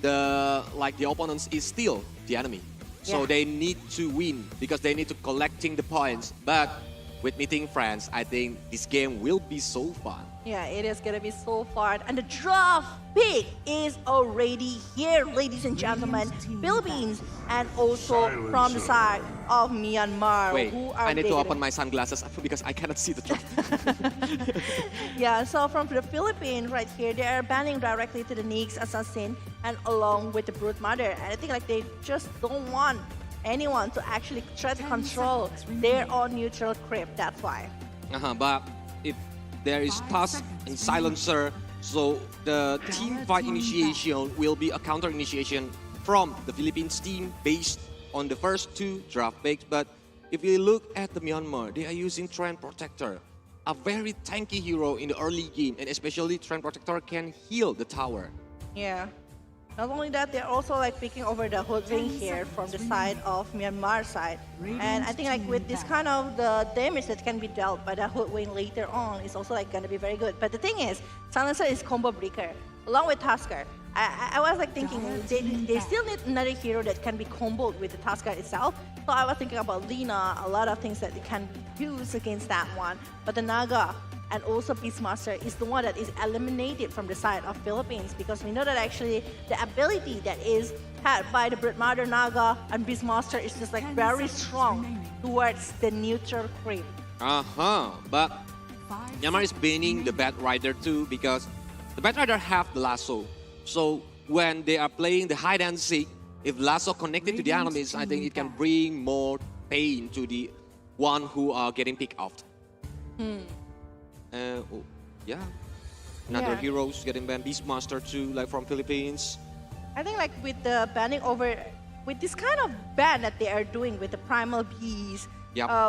the opponents is still the enemy. So they need to win because they need to collecting the points. But with meeting friends, I think this game will be so fun. Yeah, it is going to be so fun. And the draft pick is already here, ladies and gentlemen. Philippines and also from the side of Myanmar. Wait, who are I need to they open my sunglasses because I cannot see the draft. Yeah, so from the Philippines right here, they are banning directly to the Nyx Assassin and along with the Brute Mother. And I think like they just don't want anyone to actually try to control their own neutral crypt. That's why. But if there is Tusk and Silencer, so the team fight initiation will be a counter initiation from the Philippines team based on the first two draft picks. But if we look at the Myanmar, they are using Trend Protector, a very tanky hero in the early game, and especially Trend Protector can heal the tower. Yeah. Not only that, they're also like picking over the Hoodwing here from the side of Myanmar side. And I think like with this kind of the damage that can be dealt by the Hoodwing later on is also like gonna be very good. But the thing is, Silencer is combo breaker along with Tusker. I was like thinking they still need another hero that can be comboed with the Tusker itself. So I was thinking about Lina, a lot of things that they can use against that one. But the Naga and also Beastmaster is the one that is eliminated from the side of Philippines, because we know that actually the ability that is had by the Brute Mother, Naga, and Beastmaster is just like very strong towards the neutral creep. But Myanmar is banning the Bat Rider too because the Bat Rider have the lasso. So when they are playing the hide and seek, if lasso connected to the enemies, I think it can bring more pain to the one who are getting picked out. Another heroes getting banned. Beastmaster too, like from Philippines. I think like with the banning over, with this kind of ban that they are doing with the Primal Beast,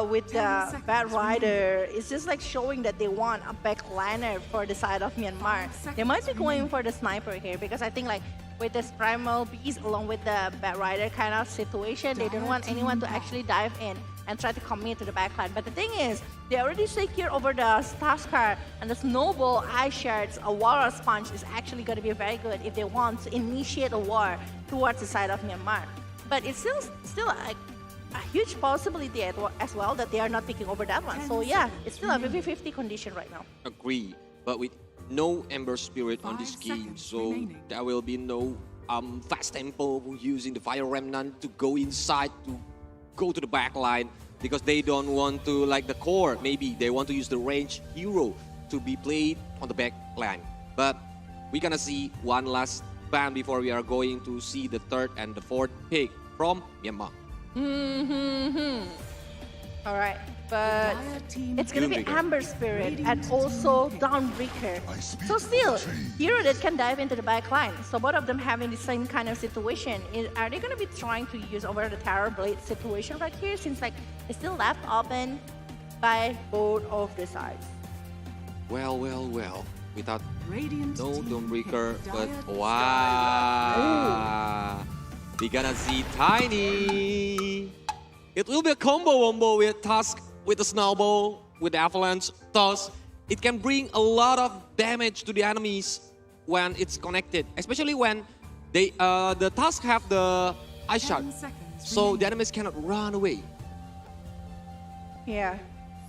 with the Bat Rider, it's just like showing that they want a backliner for the side of Myanmar. They might be going for the sniper here because I think like with this Primal Beast along with the Bat Rider kind of situation, they don't want anyone to actually dive in and try to commit to the backline. But the thing is, they already secure over the Tusker and the Snowball Ice Shards. A Walrus Punch is actually going to be very good if they want to initiate a war towards the side of Myanmar. But it's still like a huge possibility as well that they are not picking over that one. So yeah, it's still a 50-50 condition right now. Agree, but with no Ember Spirit on this game, so there will be no fast tempo using the Fire Remnant to go inside to go to the back line because they don't want to like the core. Maybe they want to use the range hero to be played on the back line. But we're gonna see one last ban before we are going to see the third and the fourth pick from Myanmar. All right, but it's gonna be Amber Spirit and also Dawnbreaker. So still, hero that can dive into the back line. So both of them having the same kind of situation. Are they gonna be trying to use over the Terror Blade situation right here, since like it's still left open by both of the sides? Well. Without no Dawnbreaker, but wow, we're gonna see Tiny. It will be a combo with Tusk, with the Snowball, with the Avalanche. Thus, it can bring a lot of damage to the enemies when it's connected, especially when they the Tusk have the Ice Shard, so the enemies cannot run away. Yeah.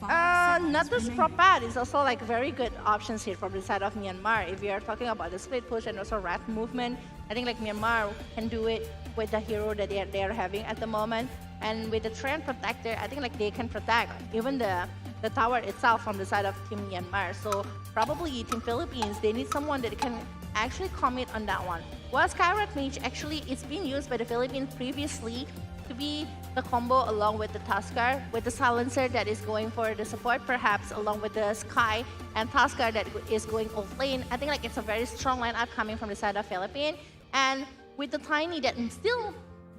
Natus Propad is also like very good options here from the side of Myanmar. If we are talking about the split push and also rat movement, I think like Myanmar can do it with the hero that they are having at the moment. And with the Trend Protector, I think like they can protect even the tower itself from the side of Team Myanmar. So probably Team Philippines, they need someone that can actually commit on that one. While Skyrat Mage, actually it's been used by the Philippines previously to be the combo along with the Tusker, with the Silencer that is going for the support perhaps along with the Sky, and Tusker that is going off lane. I think like it's a very strong lineup coming from the side of Philippines. And with the Tiny that still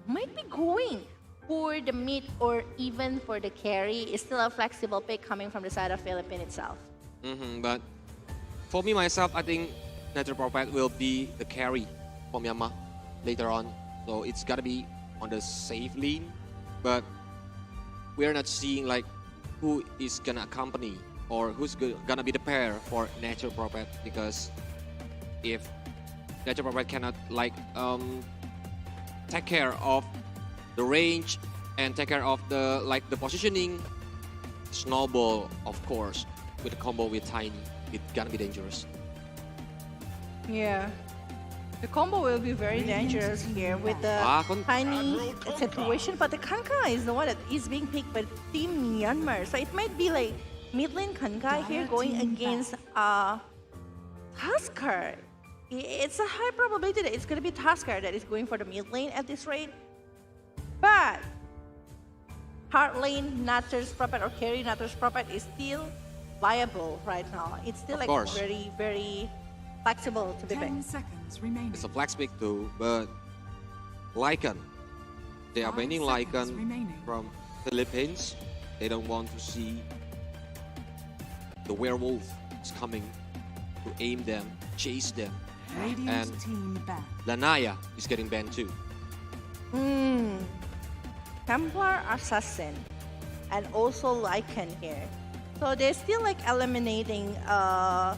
might be going for the mid or even for the carry, is still a flexible pick coming from the side of Philippines itself. But for me myself, I think Natural Prophet will be the carry for Myanmar later on. So it's gotta be on the safe lane, but we're not seeing like who is gonna accompany or who's gonna be the pair for Natural Prophet, because if Natural Prophet cannot like take care of the range and take care of the positioning. Snowball, of course, with a combo with Tiny, it's gonna be dangerous. Yeah. The combo will be very dangerous here with the tiny situation, but the Kanka is the one that is being picked by Team Myanmar. So it might be like mid lane Kanka here going against Tusker. It's a high probability that it's going to be Tusker that is going for the mid lane at this rate. But hard lane Natter's Prophet or carry Natter's Prophet is still viable right now. It's still like very, very flexible to be picked. 10 seconds remaining. It's a flex pick too, but Lycan, they are banning Lycan from Philippines. They don't want to see the werewolf is coming to aim them, chase them. And Lanaya is getting banned too. Templar Assassin and also Lycan here. So they're still like eliminating all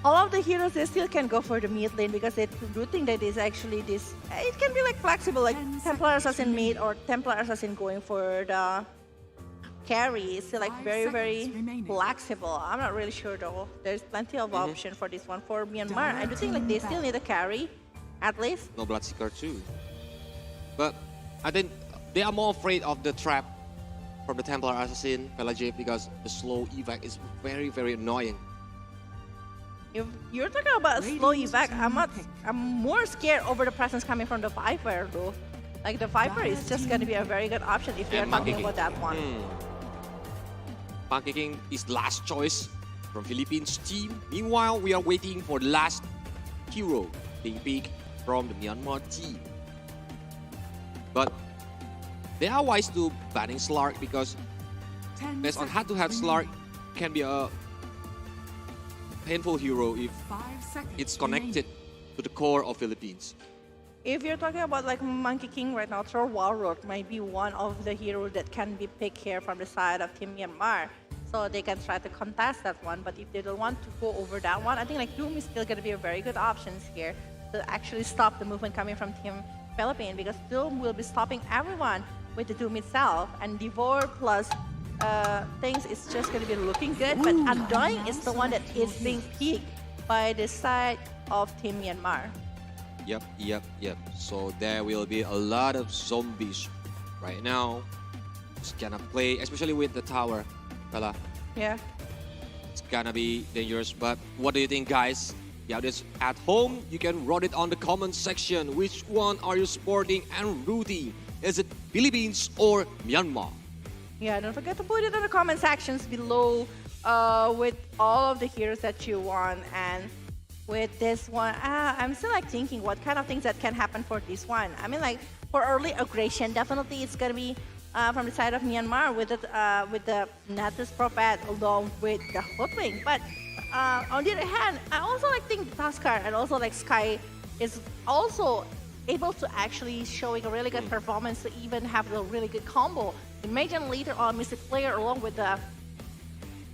of the heroes. They still can go for the mid lane because they do think that is actually this. It can be like flexible, like Templar Assassin mid or Templar Assassin going for the carry. It's still like very, very flexible. I'm not really sure though. There's plenty of option for this one for Myanmar. I do think like they still need a carry, at least. No Bloodseeker too. But I think they are more afraid of the trap from the Templar Assassin, Pelagic, because the slow evac is very, very annoying. If you're talking about a slow evac, I'm more scared over the presence coming from the Viper though. Like the Viper is just going to be a very good option if you're talking about that one. Monkey King is last choice from Philippines team. Meanwhile, we are waiting for the last hero being picked from the Myanmar team. But they are wise to banning Slark because based on head-to-head, Slark can be a painful hero if it's connected to the core of Philippines. If you're talking about like Monkey King right now, Thor Warlord might be one of the heroes that can be picked here from the side of Team Myanmar. So they can try to contest that one. But if they don't want to go over that one, I think like Doom is still going to be a very good option here to actually stop the movement coming from Team Philippines, because Doom will be stopping everyone with the Doom itself. And Devour plus things is just going to be looking good. But Undying is the one that is being picked by the side of Team Myanmar. Yep. So there will be a lot of zombies right now. It's gonna play, especially with the tower, fella. Yeah. It's gonna be dangerous. But what do you think, guys? Yeah, this at home, you can write it on the comment section. Which one are you supporting and rooting? Is it Philippines or Myanmar? Yeah, don't forget to put it in the comment sections below with all of the heroes that you want. And with this one, I'm still like thinking what kind of things that can happen for this one. I mean, like for early aggression, definitely it's gonna be from the side of Myanmar with the Natus Prophet along with the Hoodwink. But on the other hand, I also like think Tusker and also like Sky is also able to actually showing a really good performance to even have a really good combo. Imagine later on Mystic Player along with the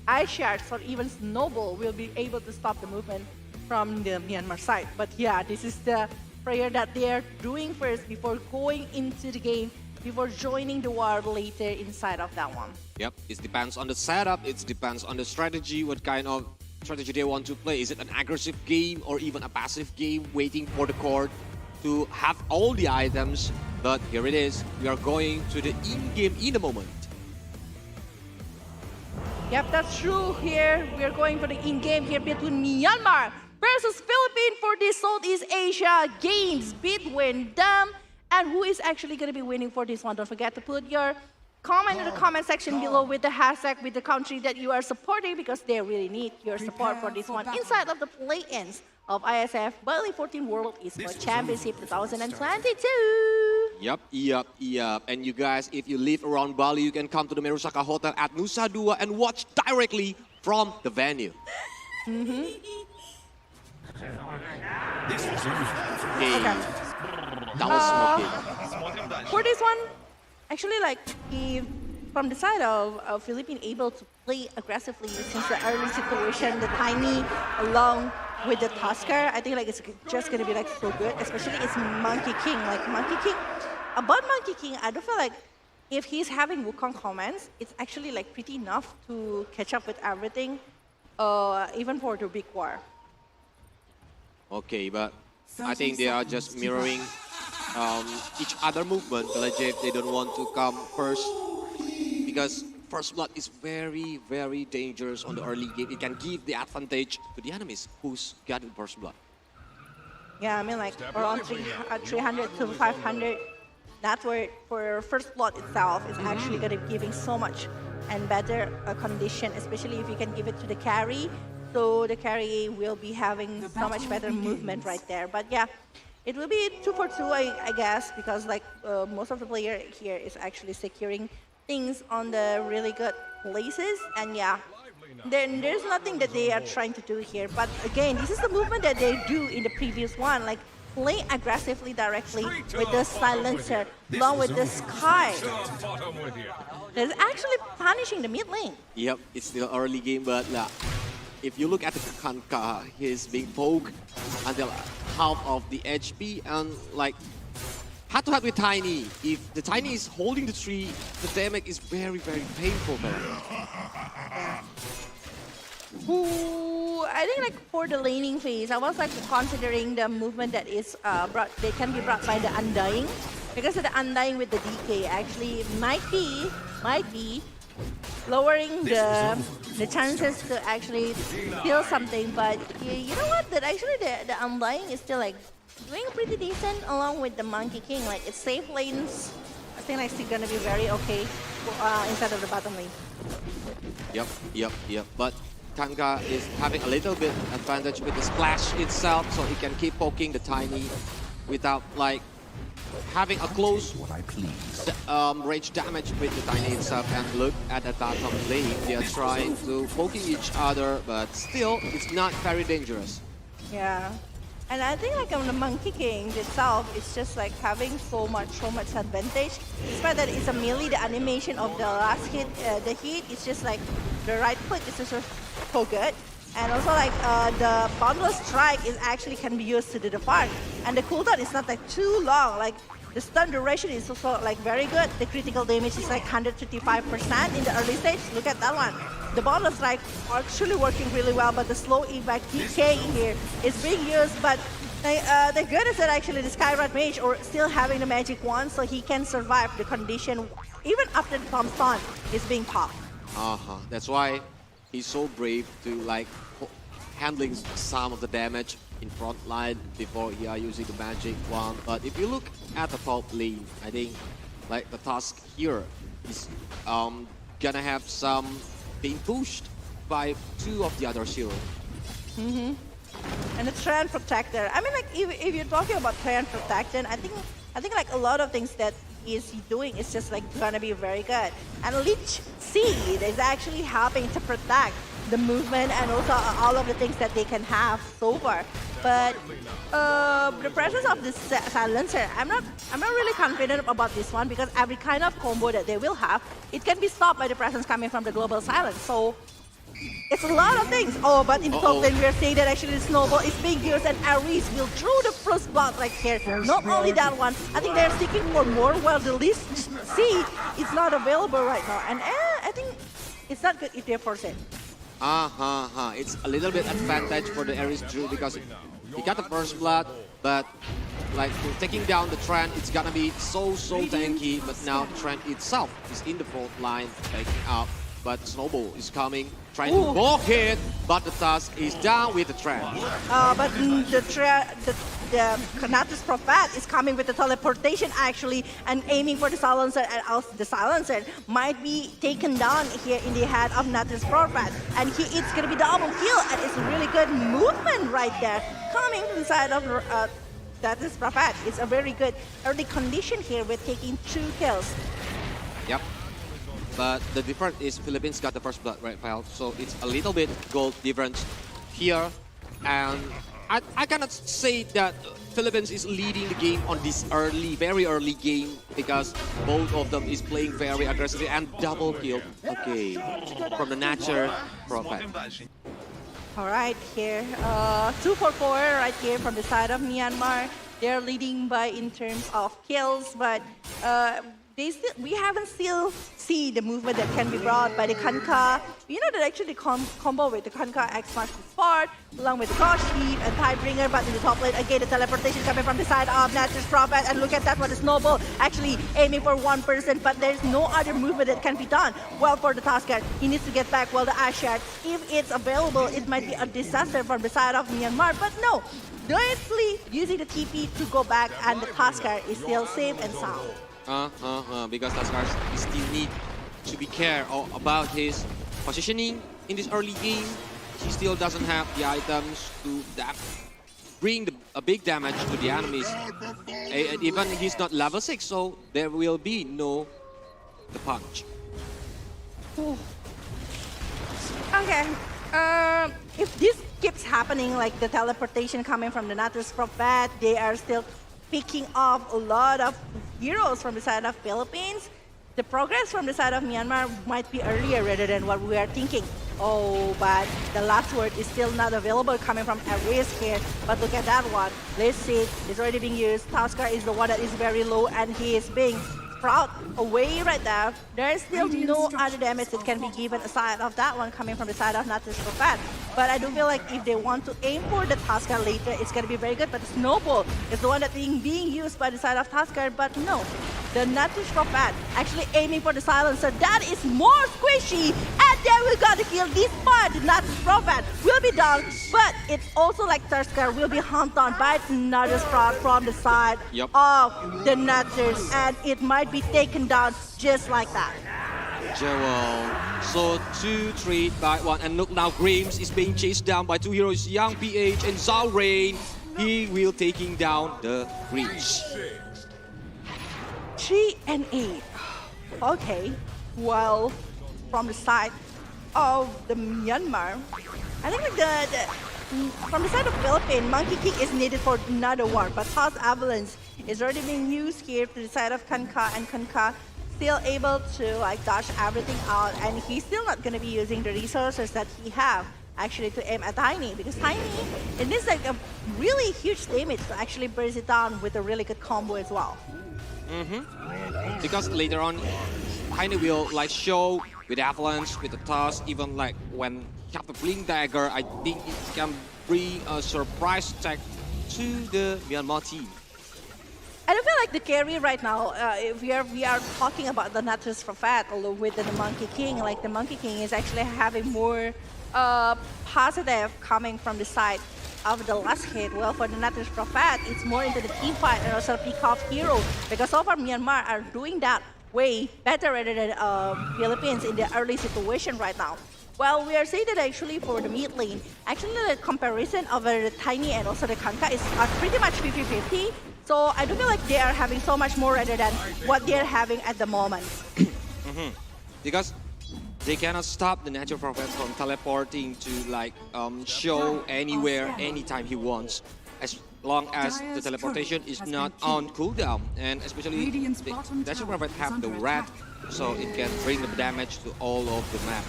Ice Shards or even Snowball will be able to stop the movement from the Myanmar side. But yeah, this is the prayer that they are doing first before going into the game, before joining the war later inside of that one. Yep, it depends on the setup, it depends on the strategy, what kind of strategy they want to play. Is it an aggressive game or even a passive game, waiting for the court to have all the items? But here it is, we are going to the in-game in a moment. Yep, that's true. Here, we are going for the in-game here between Myanmar versus Philippines for the Southeast Asia Games between them. And who is actually going to be winning for this one? Don't forget to put your comment in the comment section below with the hashtag with the country that you are supporting, because they really need your support for this one inside of the play-ins of IESF Bali 14 World Esports Championship 2022. Yep. And you guys, if you live around Bali, you can come to the Merusaka Hotel at Nusa Dua and watch directly from the venue. Okay. That was smoking. For this one, actually, like, if from the side of Philippines able to play aggressively since the early situation, the Tiny along with the Tusker, I think like it's just gonna be like so good, especially it's Monkey King. Like Monkey King, about Monkey King, I do feel like if he's having Wukong commands, it's actually like pretty enough to catch up with everything, even for the big war. Okay, but I think they are just mirroring each other movement. PLAYINS, they don't want to come first because first blood is very, very dangerous on the early game. It can give the advantage to the enemies who's gotten first blood. Yeah, I mean like around 300 to 500. That word for first blood itself is actually going to be giving so much and better condition, especially if you can give it to the carry. So the carry will be having so much better movement right there. But yeah, it will be 2 for 2, I guess, because like most of the player here is actually securing things on the really good places. And yeah, there's nothing that they are trying to do here. But again, this is the movement that they do in the previous one, like playing aggressively directly with the silencer, along with the Sky. That's actually punishing the mid lane. Yep, it's still early game, but if you look at the Kanka, he's being poked until half of the HP, and like head-to-head with Tiny. If the Tiny is holding the tree, the damage is very, very painful for him. I think like for the laning phase, I was like considering the movement that is they can be brought by the Undying, because the Undying with the DK actually might be lowering the chances to actually kill something. But you know what? That actually the Undying is still like doing pretty decent along with the Monkey King. Like it's safe lanes. I think like still gonna be very okay inside of the bottom lane. Yep. But Kanka is having a little bit advantage with the splash itself, so he can keep poking the Tiny without like having a close range damage with the Tiny itself. And look at the bottom lane, they are trying to poking each other, but still it's not very dangerous. Yeah. And I think like on the Monkey King itself, it's just like having so much advantage. Despite that it's a melee, the animation of the last hit, the hit, it's just like the right click is just so good. And also like the boundless strike is actually can be used to do the farm. And the cooldown is not like too long. Like the stun duration is also like very good. The critical damage is like 155% in the early stage. Look at that one. The boundless strike actually working really well, but the slow evac DK here is being used. But the good is that actually the Skyrat Mage or still having the magic wand, so he can survive the condition even after the tombstone is being popped. That's why he's so brave to like handling some of the damage in front line before he are using the magic wand. But if you look at the top lane, I think like the task here is gonna have some being pushed by 2 of the other heroes. And the Trend Protector. I mean, like if you're talking about Trend Protector, I think like a lot of things that he's doing is just like gonna be very good. And Lich Seed is actually helping to protect the movement and also all of the things that they can have so far. But the presence of this silencer, I'm not really confident about this one, because every kind of combo that they will have, it can be stopped by the presence coming from the global silence. So it's a lot of things. Oh, but in the top lane we are saying that actually the snowball is being used and Ares will throw the first blood right here. Not only that one, I think they're seeking for more while the list C is not available right now. And I think it's not good if they force it. It's a little bit advantage for the Ares Drew because he got the first blood, but like taking down the Trent, it's gonna be so tanky. But now the Trent itself is in the front line, taking up. But Snowball is coming, trying to block it, but the task is down with the Trent. But the Kanatus Prophet is coming with the teleportation actually and aiming for the silencer, and also the silencer might be taken down here in the head of Natus Prophet. And it's gonna be double kill, and it's really good movement right there coming from the side of Natus Prophet. It's a very good early condition here with taking 2 kills. Yep. But the difference is Philippines got the first blood, right, pal? So it's a little bit gold difference here. And I cannot say that Philippines is leading the game on this very early game, because both of them is playing very aggressively and double kill. Okay, from the Nature Prophet. All right, here, 2-4-4 right here from the side of Myanmar. They're leading by in terms of kills, but we haven't still see the movement that can be brought by the Kanka. You know that actually the combo with the Kanka X Smash Sport, along with the Gosh Heap and Tidebringer, but in the top lane again the teleportation coming from the side of Nature's Prophet, and look at that one, the Snowball actually aiming for one person, but there's no other movement that can be done. Well, for the Tusker, he needs to get back while the Ashad, if it's available, it might be a disaster from the side of Myanmar, but no. They're actually using the TP to go back, and the Tusker is still safe and sound. Because Tusker still need to be careful about his positioning in this early game. He still doesn't have the items to bring a big damage to the enemies. Even he's not level 6, so there will be no the punch. Ooh. Okay. If this keeps happening, like the teleportation coming from the Natus Prophet, they are still picking up a lot of heroes from the side of Philippines. The progress from the side of Myanmar might be earlier rather than what we are thinking. Oh, but the last word is still not available coming from a risk here. But look at that one. Let's see, it's already being used. Tusker is the one that is very low, and he is being sprout away right now. There is still no other damage that can be given aside of that one coming from the side of Natus Prophet. But I do feel like if they want to aim for the Tusker later, it's going to be very good. But the Snowball is the one that being used by the side of Tusker. But no, the Natus Prophet actually aiming for the Silencer. That is more squishy. And then we got to kill this part. The Natus Prophet will be down. But it's also like Tusker will be hunted on by another Sprout from the side of the Natus. And it might be taken down just like that. Jewel. So 2-3 by 1, and look now, Grims is being chased down by two heroes, Young PH and Zhao Rain. He will taking down the Grims. 3 and 8. Okay. Well, from the side of the Myanmar, I think like from the side of Philippines, Monkey King is needed for another one, but Toss Avalanche is already being used here to the side of Kanka, and Kanka still able to like dodge everything out, and he's still not going to be using the resources that he have actually to aim at Tiny, because Tiny, it needs like a really huge damage to actually burst it down with a really good combo as well. Because later on, Tiny will like show with Avalanche, with the toss, even like when you have the Blink Dagger, I think it can bring a surprise attack to the Myanmar team. I don't feel like the carry right now, if we are talking about the Natus Prophet along with the Monkey King, like the Monkey King is actually having more positive coming from the side of the last hit. Well, for the Natus Prophet, it's more into the team fight and also pick off hero, because so far Myanmar are doing that way better rather than Philippines in the early situation right now. Well, we are saying that actually for the mid lane, actually the comparison of the Tiny and also the Kanka is pretty much 50-50. So I do feel like they are having so much more rather than what they're having at the moment. Because they cannot stop the Natural Prophet from teleporting to like show anywhere, anytime he wants, as long as the teleportation is not on cooldown, and especially the Natural Prophet have the red, so it can bring the damage to all of the map.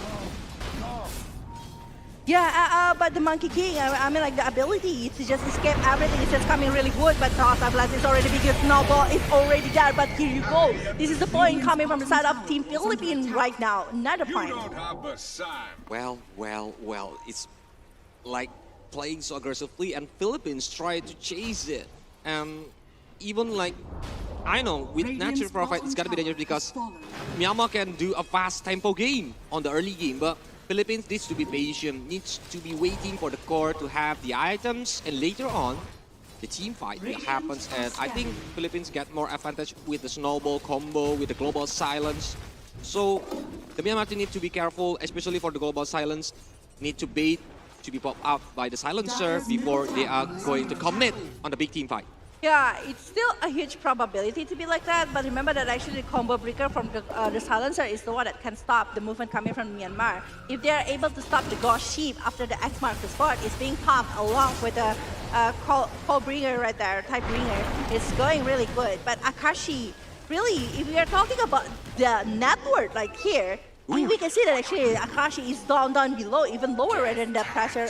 Yeah, but the Monkey King, I mean like the ability to just escape everything is just coming really good, but Toss Avalanche is already big, Snowball is already there, but here you go. This is the point coming from the side of Team Philippines right now, another point. Well, it's like playing so aggressively, and Philippines try to chase it. Even like, I know, with Natural Prophet, it's gotta be dangerous because Myanmar can do a fast tempo game on the early game, but Philippines needs to be patient, needs to be waiting for the core to have the items, and later on, the team fight will happen. And I think Philippines get more advantage with the Snowball combo, with the Global Silence. So the Myanmar team need to be careful, especially for the Global Silence, need to bait to be popped out by the Silencer before they are going to commit on the big team fight. Yeah, it's still a huge probability to be like that, but remember that actually the combo breaker from the Silencer is the one that can stop the movement coming from Myanmar. If they are able to stop the Ghost Sheep after the X mark the spot, it's being popped along with the call bringer right there, type bringer. It's going really good, but Akashi, really, if we are talking about the network like here, We can see that actually Akashi is down below, even lower than the pressure,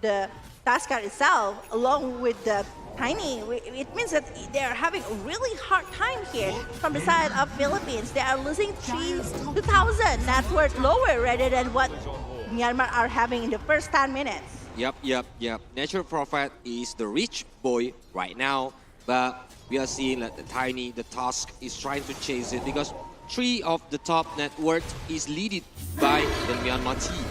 the Taskar itself, along with the Tiny. It means that they are having a really hard time here from the side of Philippines. They are losing 2,000 net worth lower rather than what Myanmar are having in the first 10 minutes. Yep. Natural Prophet is the rich boy right now, but we are seeing that the Tiny, the Tusk is trying to chase it because 3 of the top net worth is leaded by the Myanmar team.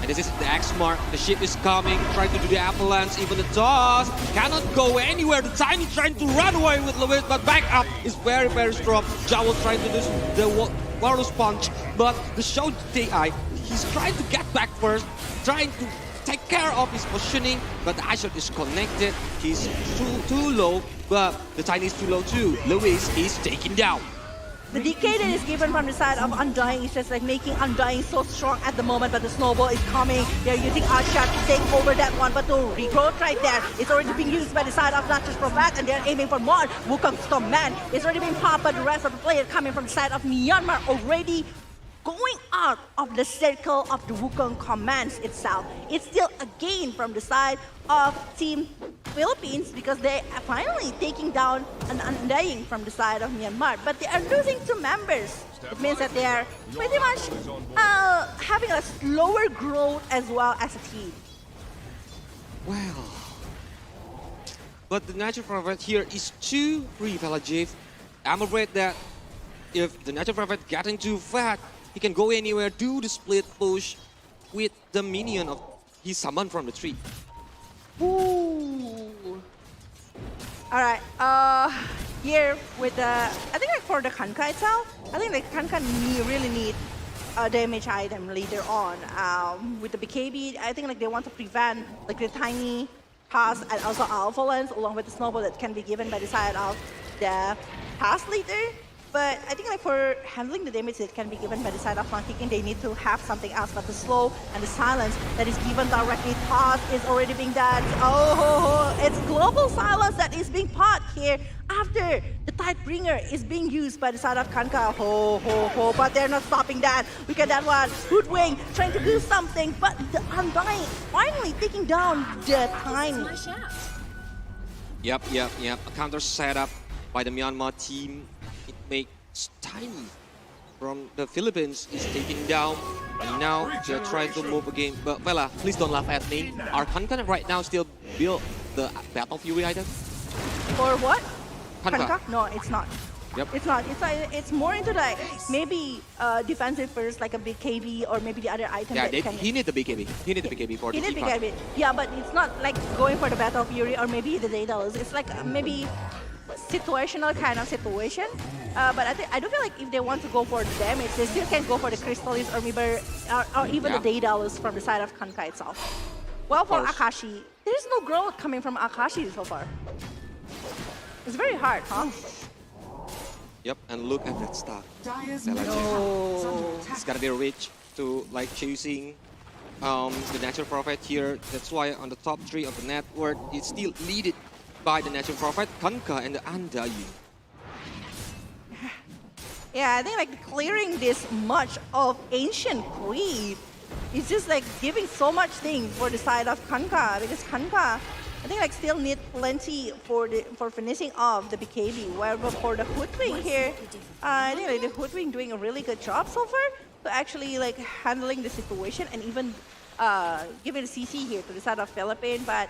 And this is the X mark. The ship is coming, trying to do the avalanche. Even the Tusk cannot go anywhere. The Tiny trying to run away with Lewis, but back up is very, very strong. Jawo trying to do the Walrus Punch, but the Show TI, he's trying to get back first, trying to take care of his positioning, but the ice shot is connected. He's too low, but the Tiny is too low too. Lewis is taken down. The decay that is given from the side of Undying is just like making Undying so strong at the moment, but the snowball is coming. They're using Art Shot to take over that one, but the regrowth right there is already being used by the side of not just Prophet, and they're aiming for more. Wukong's Command is already being popped, but the rest of the players coming from the side of Myanmar already going out of the circle of the Wukong commands itself. It's still a gain from the side of Team Philippines because they are finally taking down an Undying from the side of Myanmar, but they are losing 2 members. It means that they are pretty much having a slower growth as well as a team. Well, but the Natural Prophet here is too free, Pelagiv. I'm afraid that if the Natural Prophet getting too fat, he can go anywhere, do the split push with the minion of he summoned from the tree. Ooh. All right. Here with the, I think like for the Kanka itself, I think like Kanka really need a damage item later on. With the BKB, I think like they want to prevent like the Tiny pass and also Alpha Lens along with the snowball that can be given by the side of the pass later. But I think like for handling the damage that can be given by the side of Long Kicking, they need to have something else. But the slow and the silence that is given directly tossed is already being done. It's global silence that is being popped here after the Tidebringer is being used by the side of Kanka. But they're not stopping that. Look at that one. Hoodwing trying to do something, but the Undying finally taking down the Tiny. Yep. A counter setup by the Myanmar team. It makes Tiny from the Philippines is taken down, and now they're trying to move again. But Bella, please don't laugh at me. Our Kanka right now still build the Battle Fury item? For what? Kanka? No, it's not. Yep. It's not. It's more into like maybe defensive first, like a big KB or maybe the other item. Yeah, that he need the BKB. He need the BKB for the he need T-Card. BKB. Yeah, but it's not like going for the Battle Fury or maybe the Daedalus. It's like maybe situational kind of situation. But I do feel like if they want to go for the damage, they still can go for the Crystallis or maybe or even the Daedalus from the side of Kanka itself. Well, for Akashi, there is no growth coming from Akashi so far. It's very hard, huh? Yep, and look at that stock. No. It's gotta be rich to like choosing the Natural Prophet here. That's why on the top 3 of the network, it's still leaded by the Natural Prophet, Kanka, and the Undying. Yeah, I think like clearing this much of Ancient Creep is just like giving so much thing for the side of Kanka, because Kanka, I think like still need plenty for finishing off the BKB. While for the Hoodwing here, I think like the Hoodwing doing a really good job so far to actually like handling the situation and even giving the CC here to the side of Philippines. But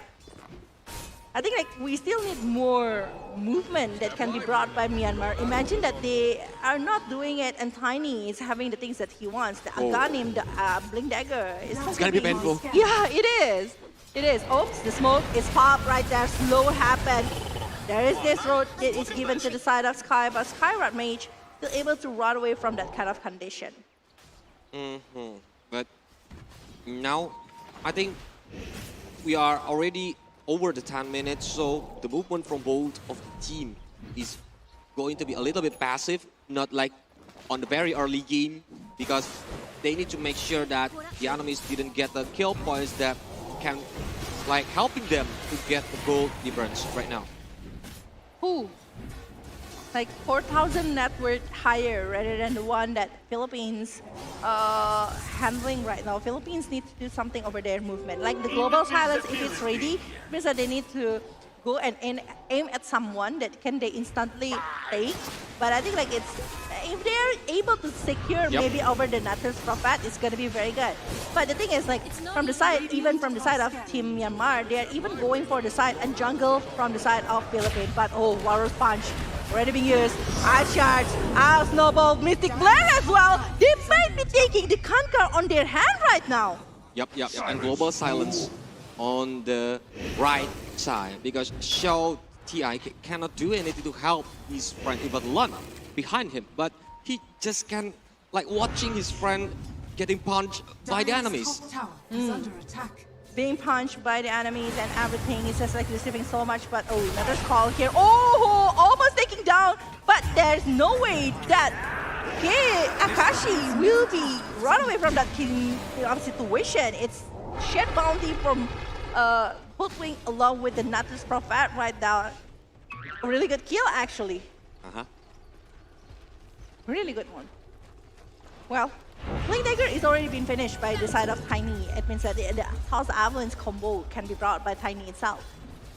I think like we still need more movement that can be brought by Myanmar. Imagine that they are not doing it and Tiny is having the things that he wants. The Aghanim, the Blink Dagger. It's gonna be painful. Yeah, it is. It is. Oops, the smoke is popped right there. Slow happened. There is this road that is given to the side of Sky, but Skyrat Mage still able to run away from that kind of condition. But now, I think we are already over the 10 minutes, so the movement from both of the team is going to be a little bit passive, not like on the very early game, because they need to make sure that the enemies didn't get the kill points that can like helping them to get the gold difference right now. Who? Like 4,000 net worth higher rather than the one that Philippines handling right now. Philippines need to do something over their movement. Like the global silence, if it's ready, means that they need to go and aim at someone that can they instantly take. But I think like it's if they're able to secure maybe over the Natus Prophet, it's gonna be very good. But the thing is like from the side, even from the side of Team Myanmar, they're even going for the side and jungle from the side of Philippines. But oh, Warrior's Punch already being used. Ice Charge, Ice Snowball, Mystic Blade as well. They might be taking the Kanka on their hand right now. Yep. And global silence on the right side because Xiao Ti cannot do anything to help his friend even Lun behind him, but he just can like watching his friend getting punched by the enemies. Being punched by the enemies and everything, it's just like receiving so much, but oh, another call here. Oh, almost taking down, but there's no way that Akashi will be run away from that situation. It's shed bounty from Hoodwink along with the Natus Prophet right now. A really good kill actually. Really good one. Well, Blink Dagger is already been finished by the side of Tiny. It means that the House Avalanche combo can be brought by Tiny itself.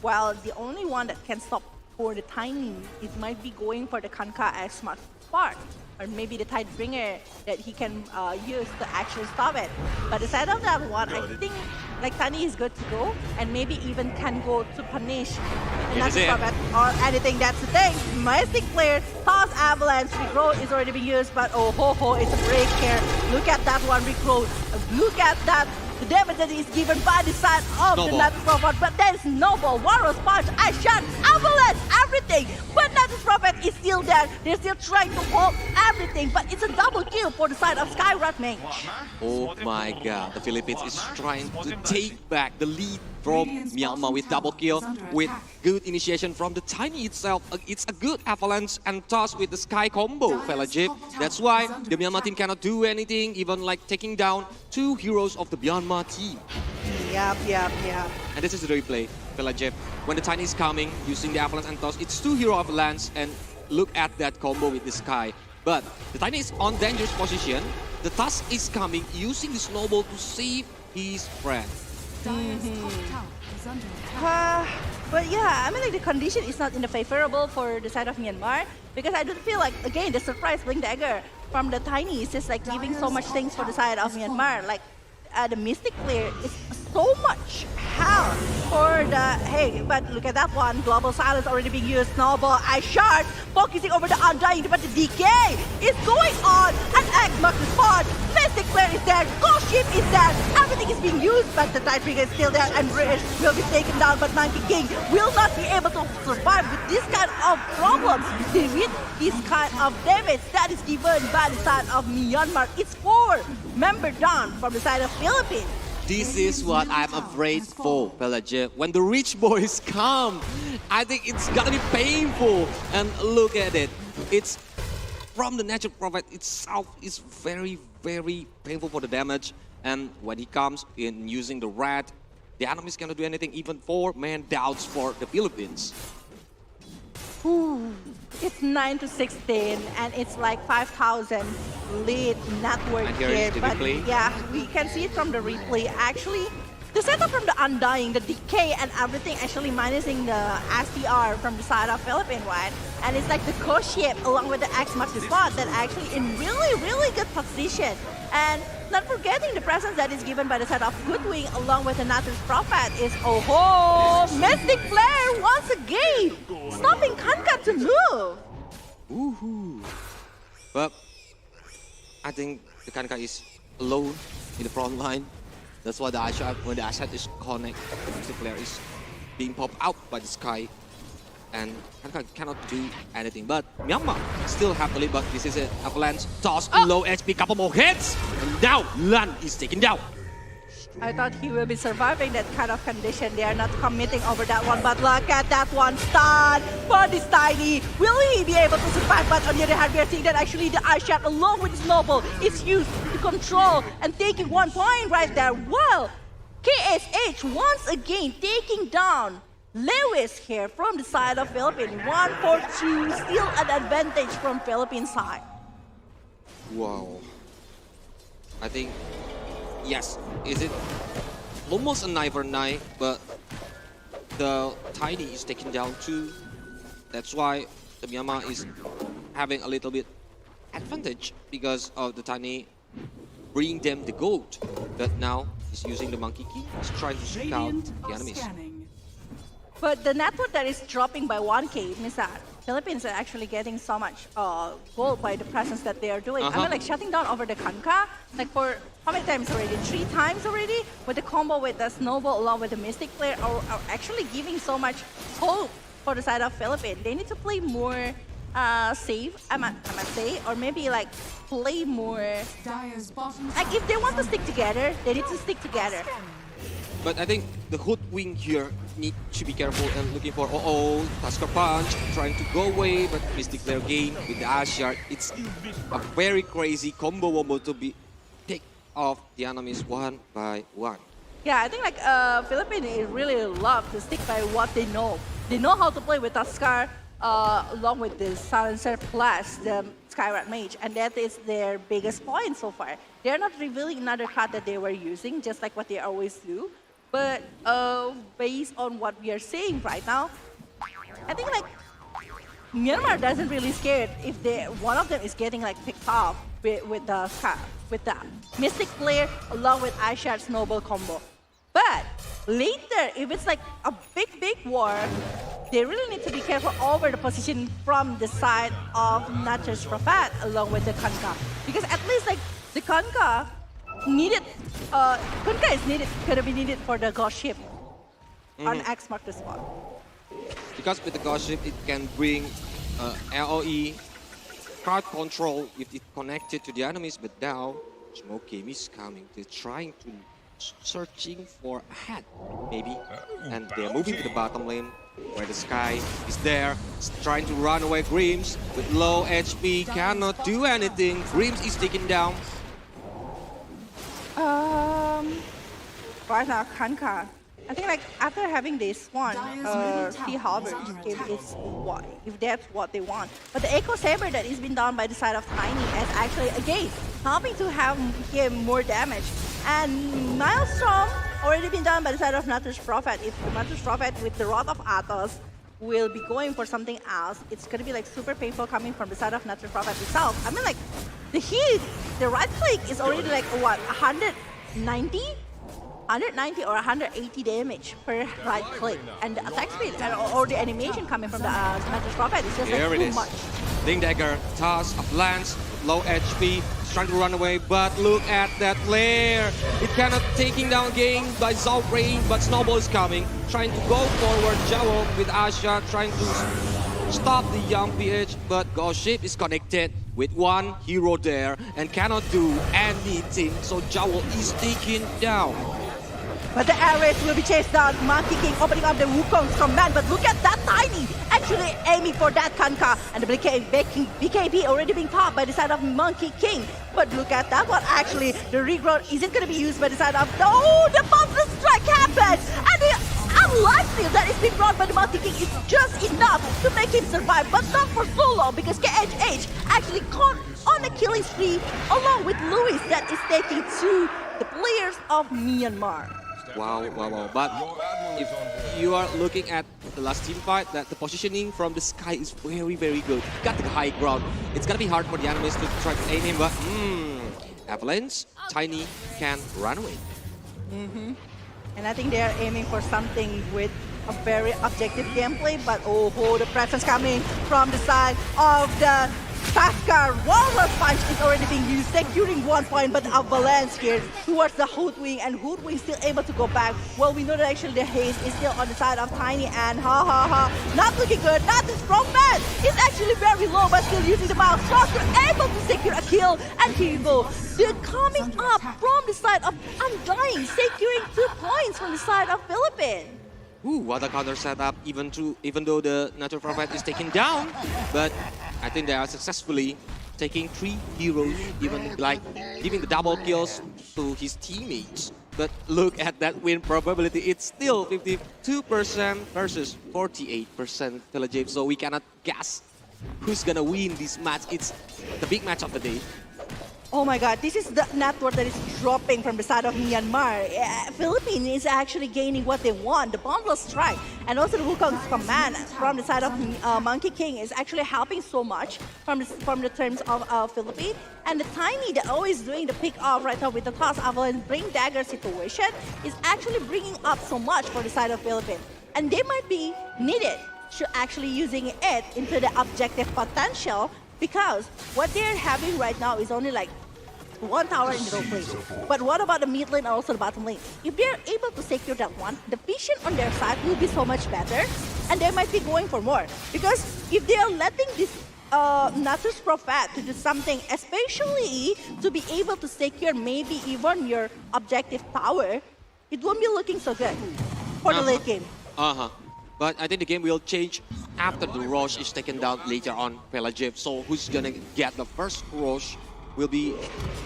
While the only one that can stop for the Tiny, it might be going for the Kanka as Smart Spark. Or maybe the Tidebringer that he can use to actually stop it. But aside of that one, I think like Tiny is good to go and maybe even can go to punish not to stop it or anything. That's the thing. Mystic player, Toss Avalanche, Regrow is already being used, but oh ho ho, it's a break here. Look at that one, Regrow. Look at that. The damage that is given by the side of the Natus Prophet, but there is Noble, Warrior's Punch, Ice Shot, Avalanche, everything. But Natus Prophet is still there. They're still trying to hold everything, but it's a double kill for the side of Skyrat Mage. Oh my god, the Philippines is trying to take back the lead from Myanmar with double kill, with good initiation from the Tiny itself. It's a good Avalanche and Toss with the Sky combo, Felajip. That's why the Myanmar team cannot do anything, even like taking down two heroes of the Myanmar team. Yep. And this is the replay, Felajip. When the Tiny is coming, using the Avalanche and Toss, it's two hero Avalanche, and look at that combo with the Sky. But the Tiny is on dangerous position. The Toss is coming, using the Snowball to save his friend. But yeah, I mean like the condition is not in the favorable for the side of Myanmar because I don't feel like again the surprise Blink Dagger from the Tiny is just like giving so much things for the side of Myanmar. Like the Mystic player is so much help for the but look at that one. Global Silence already being used. Snowball, Ice Shard, focusing over the Undying, but the decay is going on. And X marks the spot. Mystic player is there. Ghost Ship is there. Everything is being used, but the Tidebringer is still there, and British will be taken down. But Monkey King will not be able to survive with this kind of problems. With this kind of damage that is given by the side of Myanmar. It's 4 member down from the side of Philippines. This is what I'm afraid for, Pelajip. When the rich boys come, I think it's gonna be painful. And look at it. It's from the Natural Prophet itself is very, very painful for the damage. And when he comes in using the rat, the enemies cannot do anything, even 4-man downs for the Philippines. Ooh, it's 9-16 and it's like 5,000 lead network here. But yeah, we can see it from the replay. Actually, the setup from the Undying, the decay and everything actually minusing the SPR from the side of Philippines, right? And it's like the co-ship along with the X marks the spot that actually in really, really good position. And not forgetting the presence that is given by the side of Goodwing along with the Natus Prophet is Mystic Flare once again, stopping Kanka to move. Woohoo! But I think the Kanka is alone in the front line. That's why the Asha, when the Asha is connected, the Mystic Flare is being popped out by the Sky. And Kanka cannot do anything. But Myanmar still have the lead, but this is an Avalanche toss, low HP, couple more hits. And now Lan is taken down. I thought he will be surviving that kind of condition. They are not committing over that one, but look at that one. Stun for this Tiny. Will he be able to survive? But on the other hand, we are seeing that actually the Ice Shot along with Snowball is used to control and taking 1 point right there. Well, KSH once again taking down Lewis here from the side of Philippines. 1-4-2, still an advantage from Philippines side. Wow. I think, yes, is it almost a 9 for 9, but the Tiny is taken down too. That's why the Myanmar is having a little bit advantage because of the Tiny bringing them the gold. But now he's using the Monkey King. He's trying to scout the enemies. But the network that is dropping by 1K means that Philippines are actually getting so much gold by the presence that they are doing. I mean, like shutting down over the Kanka, like for how many times already? 3 times already? With the combo with the Snowball along with the Mystic player are actually giving so much hope for the side of Philippines. They need to play more safe, I must say, or maybe like play more. Like if they want to stick together, they need to stick together. But I think the Hoodwink here need to be careful and looking for Tusker Punch, trying to go away, but Mystic player game with the Ashard. It's a very crazy combo wombo to be pick off the enemies one by one. Yeah, I think like Philippines really love to stick by what they know. They know how to play with Tusker along with the Silencer plus the Skyrat Mage, and that is their biggest point so far. They're not revealing another card that they were using, just like what they always do. But based on what we are seeing right now, I think like Myanmar doesn't really scared if one of them is getting like picked off with the Mystic player along with Ashard Snowball combo. But later, if it's like a big war, they really need to be careful over the position from the side of Nature's Prophet along with the Kanka. Because at least like the Kanka needed, Kanka is needed, gonna be needed for the Ghost Ship on X mark the spot. Because with the Ghost Ship, it can bring LOE, crowd control if it connected to the enemies, but now Smoke Game is coming. They're trying to searching for a hat, maybe, and they're moving to the bottom lane where the Sky is there, trying to run away. Grims with low HP cannot do anything. Grims is taken down. Right now, Kanka. I think like after having this one, see Halberd if that's what they want. But the Echo Saber that is been done by the side of Tiny is actually again helping to have him more damage. And Maelstrom already been done by the side of Nature's Prophet. If the Nature's Prophet with the Rod of Athos will be going for something else, it's gonna be like super painful coming from the side of Nature's Prophet itself. I mean like the hit, the right click is already like what, 190? 190 or 180 damage per right click, and the attack speed or the animation coming from the Nature's Prophet is just like too much. Ding Dagger, toss, up lance, low HP, trying to run away, but look at that flare. It cannot taking down game by Zhao Rain, but Snowball is coming, trying to go forward. Jowl with Asha trying to stop the young PH, but Ghost Ship is connected with one hero there and cannot do anything, so Jowl is taken down. But the air race will be chased down. Monkey King opening up the Wukong's command. But look at that Tiny actually aiming for that Kanka. And the BKB already being popped by the side of Monkey King. But look at that one. Actually, the regrowth isn't going to be used by the side of... Oh, the monster strike happened! And the unlife steal that is being brought by the Monkey King is just enough to make him survive. But not for so long because KHH actually caught on a killing spree along with Louis that is taking to the players of Myanmar. Wow. But if you are looking at the last team fight, that the positioning from the Sky is very good. Got the high ground. It's gonna be hard for the enemies to try to aim him, but Avalanche, Tiny can run away. And I think they are aiming for something with a very objective gameplay, but the presence coming from the side of the Tusker. Walrus Punch is already being used, securing 1 point, but Avalanche here towards the Hoodwink, and Hoodwink still able to go back. Well, we know that actually the haze is still on the side of Tiny, and not looking good. Not the strong man. It's actually very low, but still using the mouse. Stronger able to secure a kill, and here you go. They're coming up from the side of Undying, securing 2 points from the side of Philippines. Ooh, what a counter setup, even though the Natural Prophet is taken down, but I think they are successfully taking 3 heroes, even like giving the double kills to his teammates. But look at that win probability, it's still 52% versus 48% Village, so we cannot guess who's gonna win this match. It's the big match of the day. Oh my God, this is the network that is dropping from the side of Myanmar. Philippines is actually gaining what they want, the boundless strike. And also the Wukong's command from the side of Monkey King is actually helping so much from the terms of Philippines. And the Tiny, they're always doing the pick off right now with the toss avalanche bring dagger situation is actually bringing up so much for the side of Philippines. And they might be needed to actually using it into the objective potential, because what they're having right now is only like one tower in the middle lane. But what about the mid lane and also the bottom lane? If they're able to secure that one, the vision on their side will be so much better, and they might be going for more. Because if they are letting this Nasus Prophet to do something, especially to be able to secure maybe even your objective tower, it won't be looking so good for the late game. But I think the game will change after the Rosh is taken down later on, Pelagiv. So who's gonna get the first Rosh will be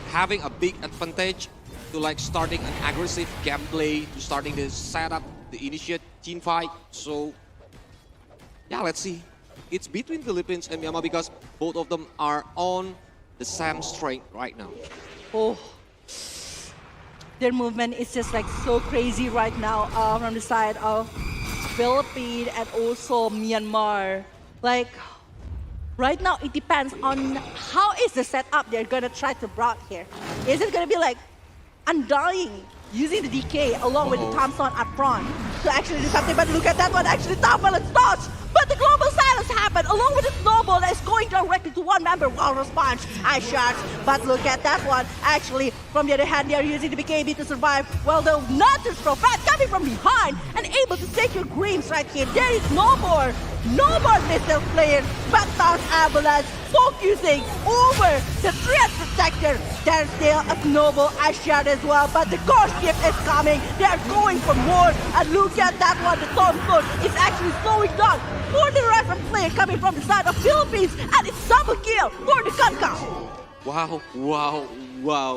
having a big advantage to like starting an aggressive gameplay, to starting the setup, the initiate team fight. So yeah, let's see. It's between Philippines and Myanmar because both of them are on the same strength right now. Oh, their movement is just like so crazy right now from the side of Philippines and also Myanmar. Like right now, it depends on how is the setup they're gonna try to brought here. Is it gonna be like Undying using the DK along with the Thompson up front to actually do something? But look at that one, actually top balance dodge. But the global silence happened along with the snowball that is going directly to one member. Well response, ice shots. But look at that one. Actually, from the other hand, they are using the BKB to survive. Well, the Natus Prophet coming from behind and able to take your Grims right here. There is no more missile players, but Toss Avalanche focusing over the threat protector. There's still a snowball ice shot as well, but the core ship is coming. They are going for more. And look at that one. The Thompson is actually slowing down for the rest of player coming from the side of Philippines, and it's double kill for the Kanka. Wow,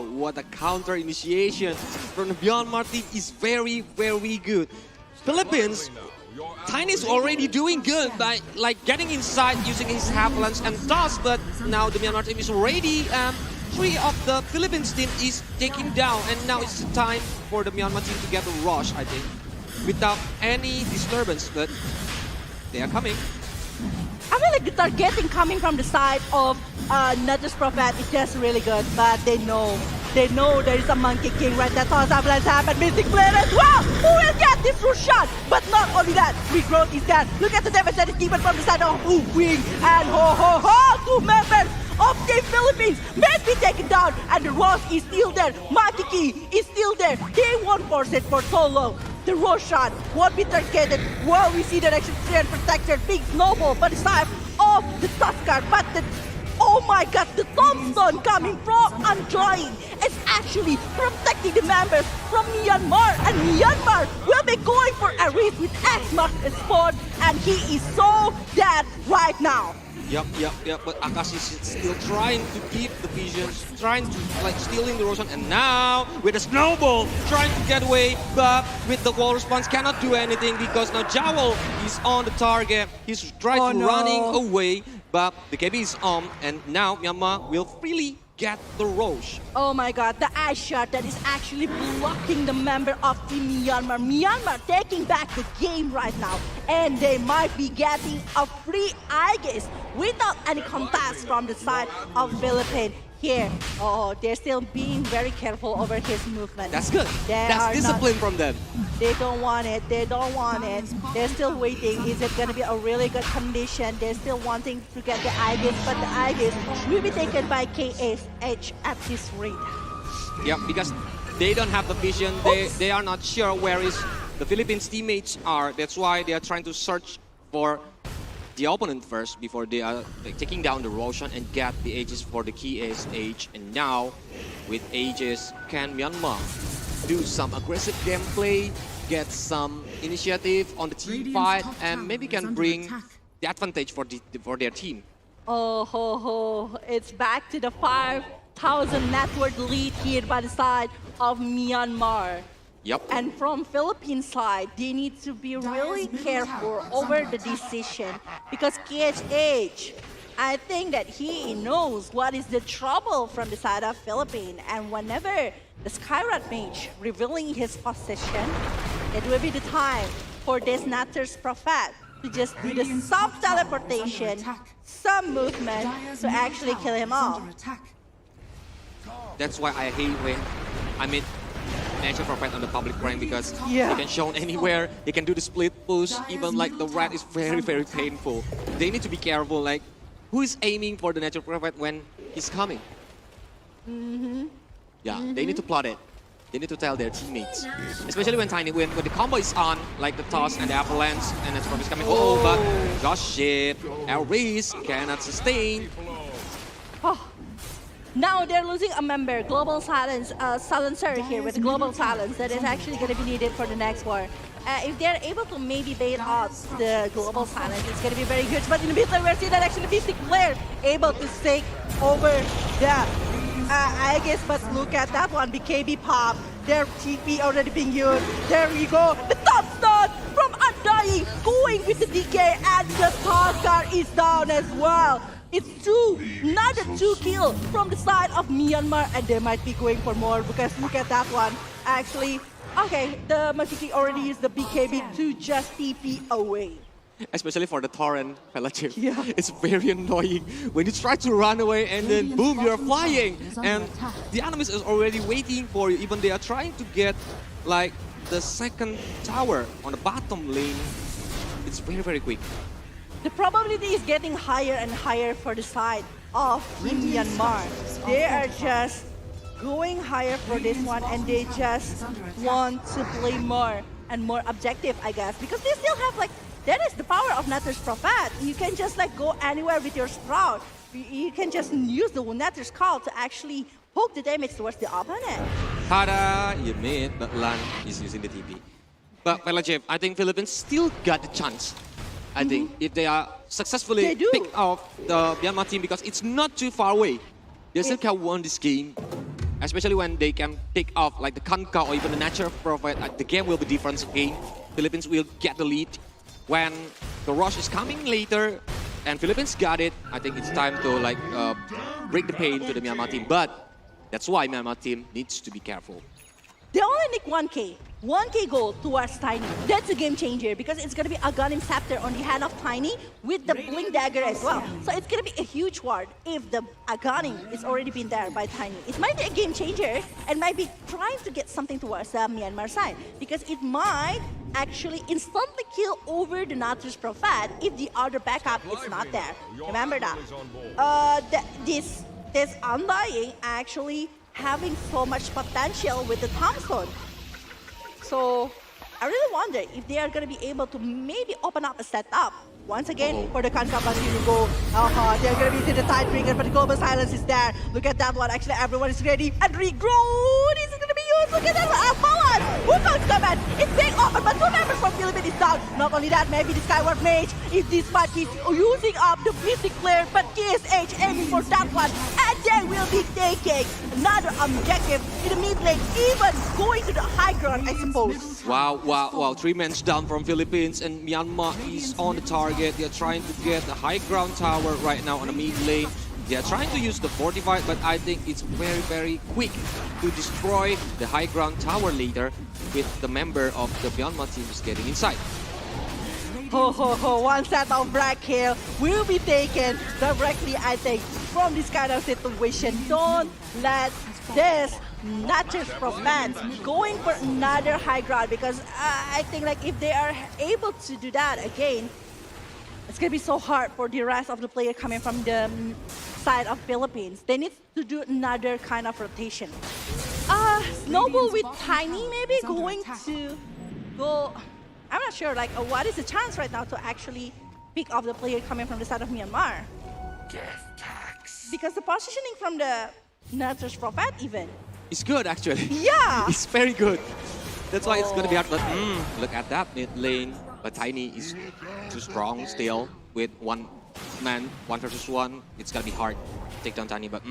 what a counter initiation from the Myanmar team is very, very good. Philippines, Tiny's already doing good by like getting inside using his avalanche and toss, but now the Myanmar team is already three of the Philippines team is taken down, and now it's time for the Myanmar team to get a rush, I think, without any disturbance, but they are coming. I feel like the targeting coming from the side of Natus Prophet is just really good, but they know there is a Monkey King right there. Toss Avalanche happened, missing player as well. Who will get this Roshan? But not only that, regrowth is there. Look at the damage that is given from the side of Wing and two members of Team Philippines may be taken down, and the Ross is still there. Monkey King is still there. They won't force it for so long. The Roshan won't be targeted. Well, we see that actually Trend Protector, big snowball by the side of the Tuskar, but oh my God, the Thompson coming from Undying is actually protecting the members from Myanmar, and Myanmar will be going for a race with X-Mark Sport, and he is so dead right now. Yep, but Akash is still trying to keep the visions, trying to like stealing the Roshan, and now with a snowball trying to get away, but with the wall response cannot do anything because now Jowl is on the target. He's trying to running away, but the KB is on, and now Myanmar will freely get the Rosh. Oh my God, the ice shot that is actually blocking the member of Team Myanmar. Myanmar taking back the game right now, and they might be getting a free Aegis without any contest from the side of Philippines. Here, they're still being very careful over his movement. That's good. That's discipline from them. They don't want it. They're still waiting. Is it going to be a really good condition? They're still wanting to get the Aegis, but the Aegis will be taken by KSH at this rate. Yeah, because they don't have the vision. They are not sure where is the Philippines teammates are. That's why they are trying to search for the opponent first before they are taking down the Roshan and get the Aegis for the KSH. And now, with Aegis, can Myanmar do some aggressive gameplay, get some initiative on the team fight, and maybe can bring the advantage for their team? It's back to the 5,000 net worth lead here by the side of Myanmar. Yep. And from Philippines side, they need to be really careful over the decision, because KSH I think that he knows what is the trouble from the side of Philippines. And whenever the Skyrat Mage revealing his position, it will be the time for this Natter's Prophet to just do the some teleportation, some movement to actually kill him off. That's why I hate when I meet Natural Prophet on the public rank, because Yeah. he can show anywhere, he can do the split push, even like the rat is very, very painful. They need to be careful, like, who is aiming for the Natural Prophet when he's coming? Yeah, they need to plot it. They need to tell their teammates. Especially when Tiny, when the combo is on, like the toss and the avalanche, and Natural Prophet is coming. Oh, but gosh shit, Elvis cannot sustain. Oh. Now they're losing a member, Global Silence, Silencer here with Global Silence that is actually going to be needed for the next war. If they're able to maybe bait out the Global Silence, it's going to be very good. But in the mid lane, we're seeing that actually Mystic player able to take over the I guess, but look at that one, BKB pop. Their TP already being used. There we go. The top stun from Undying going with the DK, and the Taskar is down as well. It's another 2 kill from the side of Myanmar, and they might be going for more because look at that one. Actually, okay, the Magiki already used the BKB to just TP away. Especially for the Torrent Fellowship. Yeah. It's very annoying when you try to run away and then boom, you're flying. And the enemies is already waiting for you. Even they are trying to get like the second tower on the bottom lane. It's very, very quick. The probability is getting higher and higher for the side of Myanmar. They are just going higher for this one, and they just want to play more and more objective, I guess, because they still have like, that is the power of Natter's Prophet. You can just like go anywhere with your Sprout. You can just use the Natter's Call to actually poke the damage towards the opponent. Tada, you made, but Lan is using the TP. But Fellowship, I think Philippines still got the chance. I think if they are successfully pick off the Myanmar team, because it's not too far away. They still can win this game. Especially when they can pick off like the Kanka or even the Natural Prophet, the game will be different again. Philippines will get the lead. When the rush is coming later and Philippines got it, I think it's time to like break the pain to the Myanmar team. But that's why Myanmar team needs to be careful. They only need 1K. 1K gold towards Tiny. That's a game changer because it's going to be a Aghanim Scepter on the hand of Tiny with the Blink Dagger as well. So it's going to be a huge ward if the Aghanim is already been there by Tiny. It might be a game changer and might be trying to get something towards the Myanmar side because it might actually instantly kill over the Natter's Prophet if the other backup is not there. Remember that. This Undying actually having so much potential with the Thompson. So I really wonder if they are going to be able to maybe open up a setup. Once again, for the Kanka to go. They're going to be the Tidebringer, but the Global Silence is there. Look at that one. Actually, everyone is ready. And regrow. This is going to be used. Look at that one. Alphawan. Who comes command? It's being open, but 2 members from Philippines is down. Not only that, maybe the Skyward Mage, if this fight is using up the Mystic player, but KSH aiming for that one. And they will be taking another objective in the mid lane, even going to the high ground, I suppose. Wow, wow, wow. 3 men down from Philippines, and Myanmar is on the target. They're trying to get the high ground tower right now on the mid lane. They're trying to use the fortified, but I think it's very, very quick to destroy the high ground tower later with the member of the Myanmar team is getting inside. One set of Black Hill will be taken directly, I think, from this kind of situation. Don't let this Natter's Prophet going for another high ground because I think like if they are able to do that again, it's going to be so hard for the rest of the players coming from the side of Philippines. They need to do another kind of rotation. Snowball with Tiny maybe going to go. I'm not sure, like, what is the chance right now to actually pick off the player coming from the side of Myanmar? Because the positioning from the Natter's Prophet even. It's good, actually. Yeah. It's very good. That's why it's going to be hard. But look at that mid lane. But Tiny is too strong still with 1 man, 1 versus 1. It's going to be hard to take down Tiny. But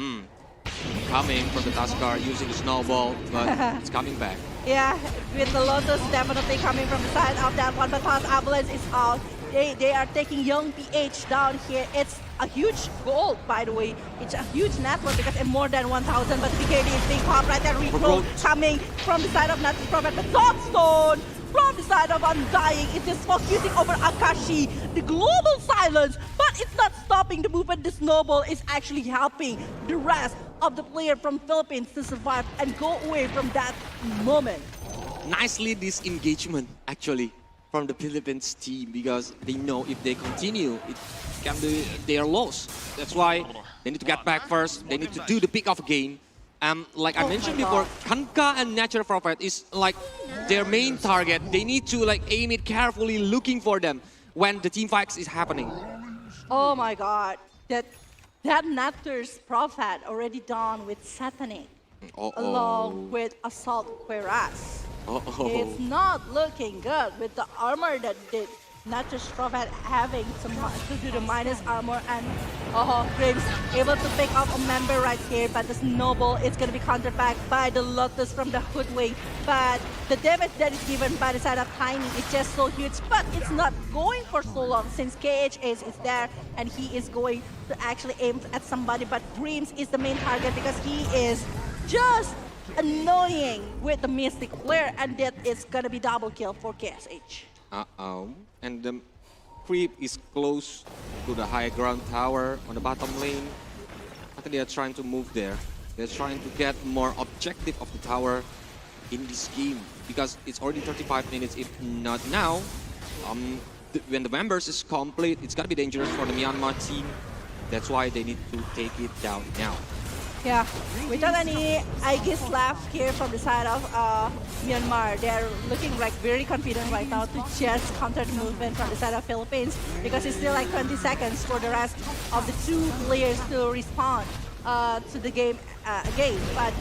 coming from the Taskar using the snowball, but it's coming back. Yeah, with the Lotus definitely coming from the side of that one, but Avalanche is out. They are taking young PH down here. It's a huge goal, by the way. It's a huge network because it's more than 1,000, but BKD is being popped right there. Recall coming from the side of Natus Prophet, but Tombstone from the side of Undying. It is focusing over Akashi, the global silence, but it's not stopping the movement. The snowball is actually helping the rest of the player from Philippines to survive and go away from that moment. Nicely disengagement, actually, from the Philippines team, because they know if they continue, it can be their loss. That's why they need to get back first. They need to do the pick-off game. Like I mentioned before, Kanka and Natural Prophet is like their main target. They need to like aim it carefully, looking for them when the team fights is happening. Oh my God, that Nature's Prophet already done with Satanic, along with Assault Cuirass. It's not looking good with the armor that did Nature's Prophet having to do the minus armor, and Grimm's able to pick up a member right here, but the snowball is going to be countered back by the Lotus from the Hoodwing. But the damage that is given by the side of Tiny is just so huge, but it's not going for so long since KHS is there and he is going to actually aim at somebody, but Grimm's is the main target because he is just annoying with the Mystic player, and that is gonna be double kill for KSH. And the creep is close to the high ground tower on the bottom lane. I think they are trying to move there. They're trying to get more objective of the tower in this game because it's already 35 minutes. If not now, when the members is complete, it's gonna be dangerous for the Myanmar team. That's why they need to take it down now. Yeah, without any Aegis left here from the side of Myanmar, they're looking like very confident right now to just counter the movement from the side of Philippines because it's still like 20 seconds for the rest of the two players to respond to the game again. But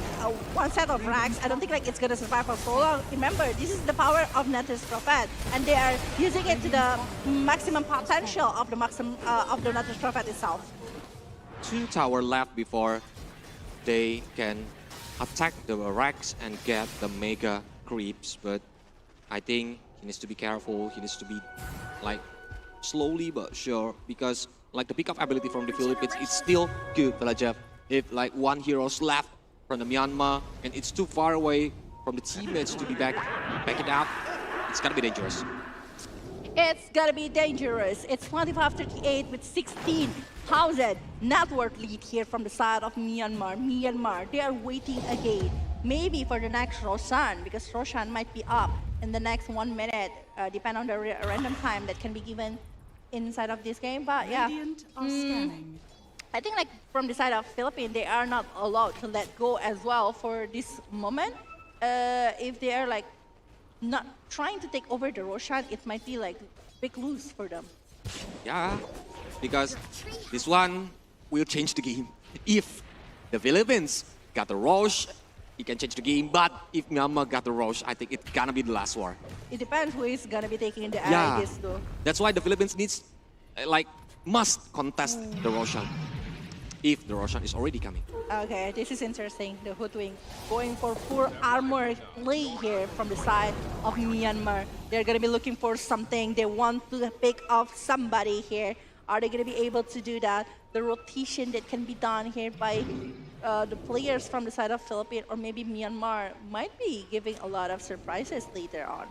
one set of racks, I don't think like it's gonna survive for so long. Remember, this is the power of Natus Prophet, and they are using it to the maximum potential of the Natus Prophet itself. 2 tower left before they can attack the racks and get the mega creeps, but I think he needs to be careful. He needs to be like slowly but sure, because like the pickup ability from the Philippines is still good, Jeff. If like one hero's left from the Myanmar and it's too far away from the teammates to be back it up, it's gonna be dangerous. It's gonna be dangerous. It's 25-38 with 16,000 net worth lead here from the side of Myanmar. Myanmar, they are waiting again, maybe for the next Roshan, because Roshan might be up in the next 1 minute, depending on the random time that can be given inside of this game. But yeah, I think like from the side of Philippines, they are not allowed to let go as well for this moment. If they are like not trying to take over the Roshan, it might be like big lose for them. Yeah, because this one will change the game. If the Philippines got the Rosh, it can change the game. But if Myanmar got the Rosh, I think it's gonna be the last war. It depends who is gonna be taking the Aegis though. That's why the Philippines needs, like, must contest the Roshan. If the Roshan is already coming. Okay, this is interesting. The Hoodwing going for full armor play here from the side of Myanmar. They're going to be looking for something. They want to pick off somebody here. Are they going to be able to do that? The rotation that can be done here by the players from the side of Philippines or maybe Myanmar might be giving a lot of surprises later on.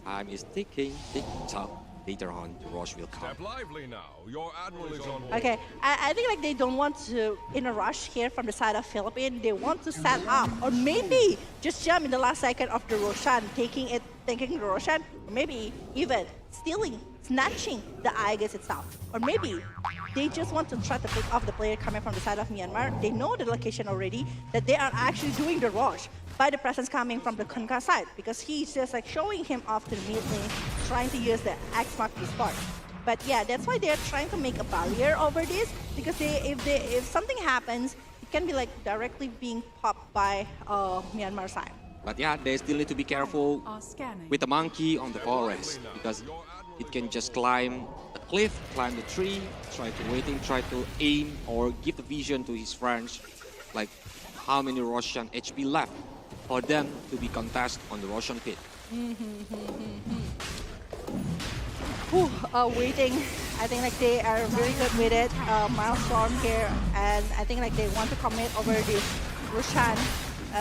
Time is ticking, tick-tock. Later on, the Rosh will come. Step lively now. Your admiral is on board. Okay, I think like they don't want to, in a rush here from the side of Philippines, they want to set up or maybe just jump in the last second of the Roshan, taking the Roshan, or maybe even stealing, snatching the Aegis itself. Or maybe they just want to try to pick off the player coming from the side of Myanmar. They know the location already, that they are actually doing the Rosh by the presence coming from the Kunka side, because he's just like showing him off to the mid lane, trying to use the X-Mark to spark. But yeah, that's why they're trying to make a barrier over this, because if something happens, it can be like directly being popped by Myanmar side. But yeah, they still need to be careful with the monkey on the forest, because it can just climb the cliff, climb the tree, try to aim or give the vision to his friends, like how many Roshan HP left for them to be contest on the Roshan pit. Waiting I think like they are very good with it. Milestone here, and I think like they want to commit over this Roshan.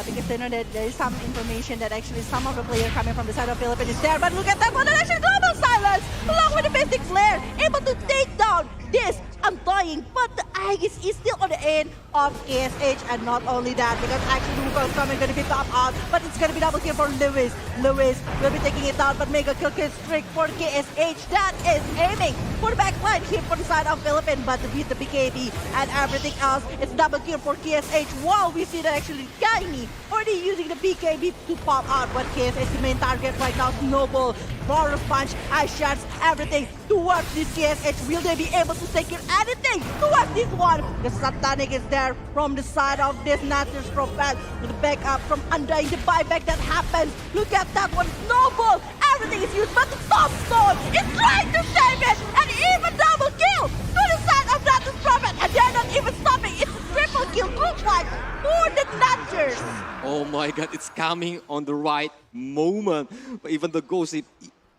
Because they know that there is some information that actually some of the players coming from the side of Philippines is there. But look at that one, and actually global silence along with the basic flare, able to take down this undying. But the Aegis is still on the end of KSH, and not only that, because actually Luka is coming, going to be top out, but it's going to be double kill for Lewis. Lewis will be taking it down, but mega kill streak for KSH. That is aiming for the back line here for the side of Philippines, but to beat the BKB and everything else, it's double kill for KSH. While we see that actually Tiny already using the BKB to pop out, but KSH the main target right now. Snowball, Boros Punch, Ice Shots, everything towards this KSH. Will they be able to take it anything towards this one? The Satanic is there from the side of this Nature's Prophet with the backup from Undying, the buyback that happens. Look at that one, Snowball, everything is used, but the Tombstone is trying to save it, and even double kill to the side of Nature's Prophet, and they're not even stopping. It's a triple kill group fight for the Natures. Oh my god, it's coming on the right moment. But even the Ghost,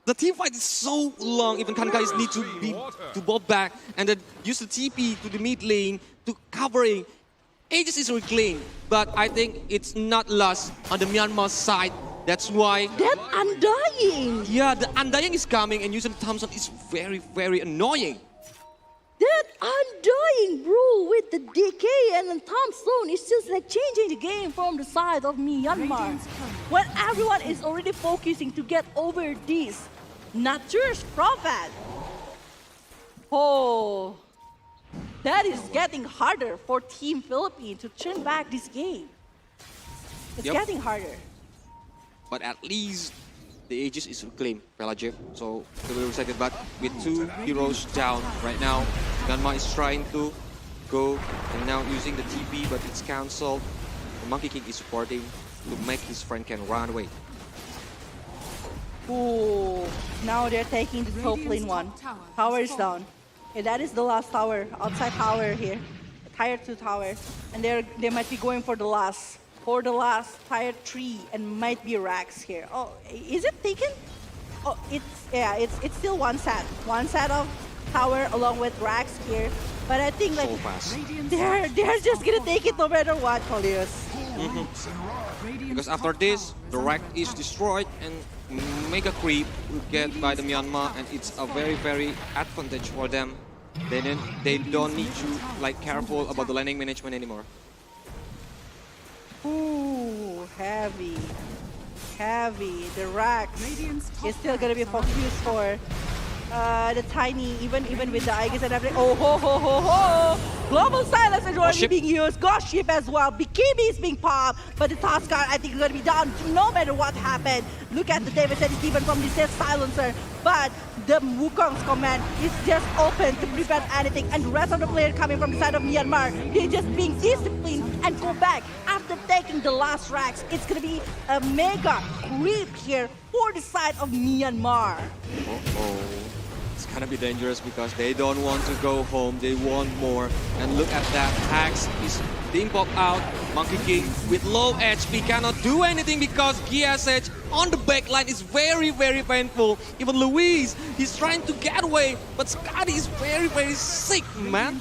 the team fight is so long. Even Kankais need to bob back and then use the TP to the mid lane to covering. Aegis is reclaimed, but I think it's not lost on the Myanmar side. That's why... That Undying! Yeah, the Undying is coming, and using Thompson is very, very annoying. That Undying, bro, with the DK and then Tombstone is just like changing the game from the side of Myanmar. When everyone is already focusing to get over this Nature's Prophet. Oh, that is getting harder for Team Philippines to turn back this game. It's getting harder. But at least the Aegis is reclaimed, Pelajev. So they will reset it, but with 2 heroes down right now, Myanmar is trying to go and now using the TP, but it's cancelled. The Monkey King is supporting to make his friend can run away. Ooh, now they're taking the top lane one. Tower is down. And that is the last tower, outside tower here. Tier 2 tower. And they might be going for the last. Tier 3 and might be Rax here. Oh, is it taken? Oh, it's still one set. One set of tower along with Rax here. But I think like So fast. they're just gonna take it no matter what, Paulius. Because after this, the rack is destroyed and Mega Creep will get by the Myanmar, and it's a very, very advantage for them. They don't need to like careful about the landing management anymore. Ooh, heavy. The Rax is still gonna be focused for the Tiny, even with the Aegis and everything. Oh ho ho ho ho! Global silence is already being used. Ghost ship as well. BKB is being popped, but the Tuskar I think is gonna be down no matter what happened. Look at the damage that is given from this silencer, but the Wukong's command is just open to prevent anything, and the rest of the players coming from the side of Myanmar, they're just being disciplined and go back after taking the last racks. It's gonna be a mega creep here for the side of Myanmar. It's gonna be dangerous because they don't want to go home, they want more. And look at that, Hax is being popped out. Monkey King with low HP cannot do anything because GSH on the backline is very, very painful. Even Luis, he's trying to get away, but Scotty is very, very sick, man.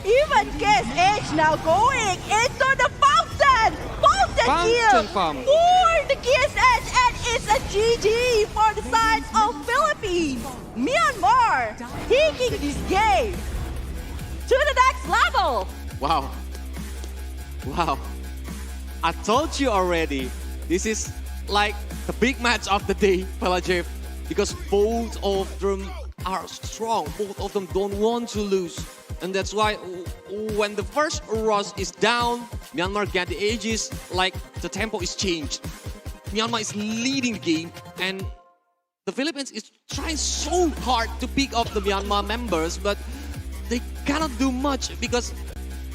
Even KSH now going into the fountain! Fountain here for the KSH, and it's a GG for the side of Philippines. Myanmar taking this game to the next level. Wow. I told you already, this is like the big match of the day, Pelajev, because both of them are strong. Both of them don't want to lose. And that's why when the first Ross is down, Myanmar get the Aegis, like the tempo is changed. Myanmar is leading the game, and the Philippines is trying so hard to pick up the Myanmar members, but they cannot do much because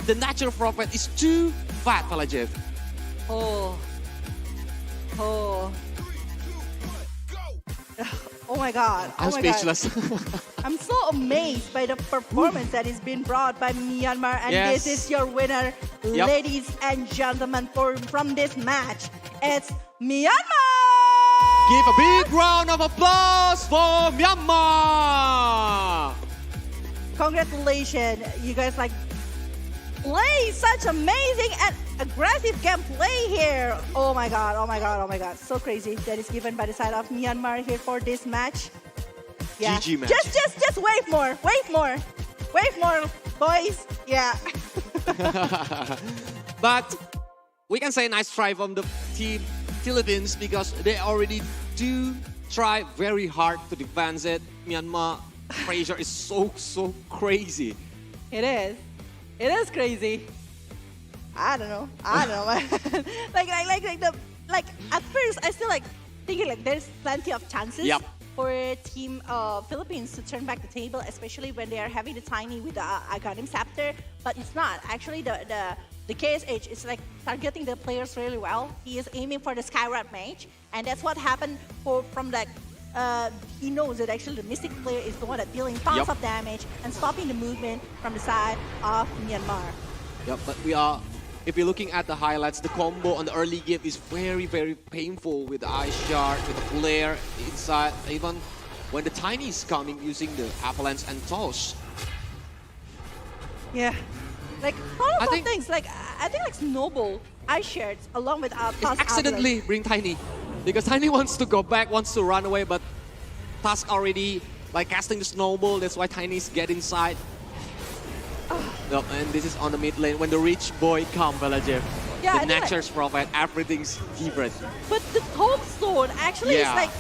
the natural prophet is too fat, Pelajev. Oh my God. I'm speechless. I'm so amazed by the performance that is being brought by Myanmar, and Yes. this is your winner, ladies and gentlemen, from this match. It's Myanmar! give a big round of applause for Myanmar. Congratulations, you guys like play such amazing and aggressive gameplay here. Oh my god, oh my god, oh my god. So crazy that is given by the side of Myanmar here for this match. Yeah. GG match. Just wave more, boys. Yeah. But we can say nice try from the team Philippines because they already do try very hard to defend it. Myanmar pressure is so crazy. It is. It is crazy. I don't know, man. like at first I still like thinking like there's plenty of chances Yep. for team Philippines to turn back the table, especially when they are having the tiny with the Aghanim Scepter. But it's not. Actually, the KSH is like targeting the players really well. He is aiming for the Skyrad mage, and that's what happened from like. He knows that actually the Mystic player is the one that dealing tons of damage and stopping the movement from the side of Myanmar. Yep, but if you're looking at the highlights, the combo on the early game is very painful with the Ice Shard, with the flare inside, even when the Tiny is coming using the Avalanche and Toss. Yeah, like all of those things, like I think like Snowball, Ice Shards, along with Toss Accidentally bring Tiny. Because Tiny wants to go back, wants to run away, but Tusk already like casting the snowball. That's why Tiny's get inside. Yep, and this is on the mid lane. When the rich boy come, Balajev, Yeah, the Nature's Prophet, everything's different. But the Tombstone actually is Yeah. like,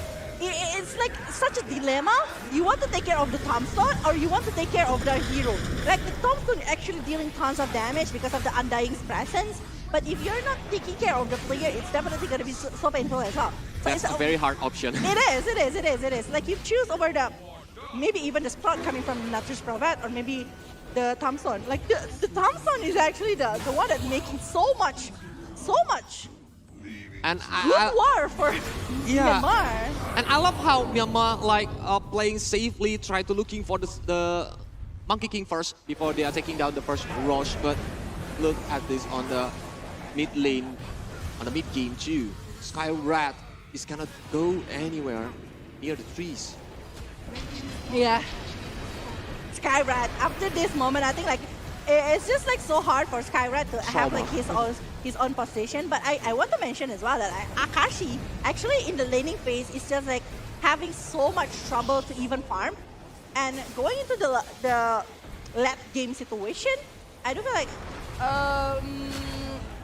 it's like such a dilemma. You want to take care of the Tombstone or you want to take care of the hero. Like the Tombstone actually dealing tons of damage because of the Undying's presence. But if you're not taking care of the player, it's definitely going to be so painful as well. So That's a very hard option. It is. Like you choose over the, maybe even the Sprout coming from Nature's Prophet or maybe the Tombstone. Like the Tombstone is actually the one that's making so much And good war for Myanmar. And I love how Myanmar like playing safely, try to looking for the Monkey King first before they are taking down the first Rosh. But look at this on the mid lane, on the mid game too. Skyrad is cannot go anywhere near the trees. Yeah. Skyrad, after this moment, I think like it's just like so hard for Skyrad to have like his own position. But I want to mention as well that Akashi actually in the laning phase is just like having so much trouble to even farm. And going into the late game situation, I do feel like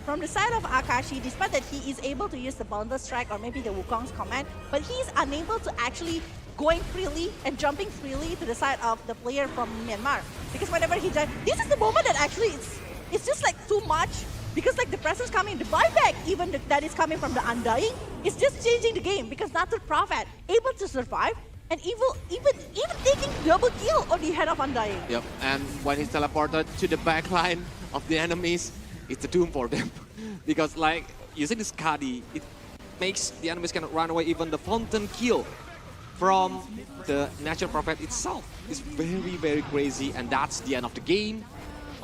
from the side of Akashi, despite that he is able to use the Boundless Strike or maybe the Wukong's command, but he's unable to actually going freely and jumping freely to the side of the player from Myanmar. Because whenever he does, this is the moment that actually it's just like too much. Because like the presence coming, the buyback even that is coming from the Undying, it's just changing the game. Because Nature's Prophet able to survive and even taking double kill on the head of Undying. Yep, and when he's teleported to the backline of the enemies, it's a doom for them. Because like using this Skadi, it makes the enemies cannot run away. Even the fountain kill from the Natural Prophet itself is very crazy, and that's the end of the game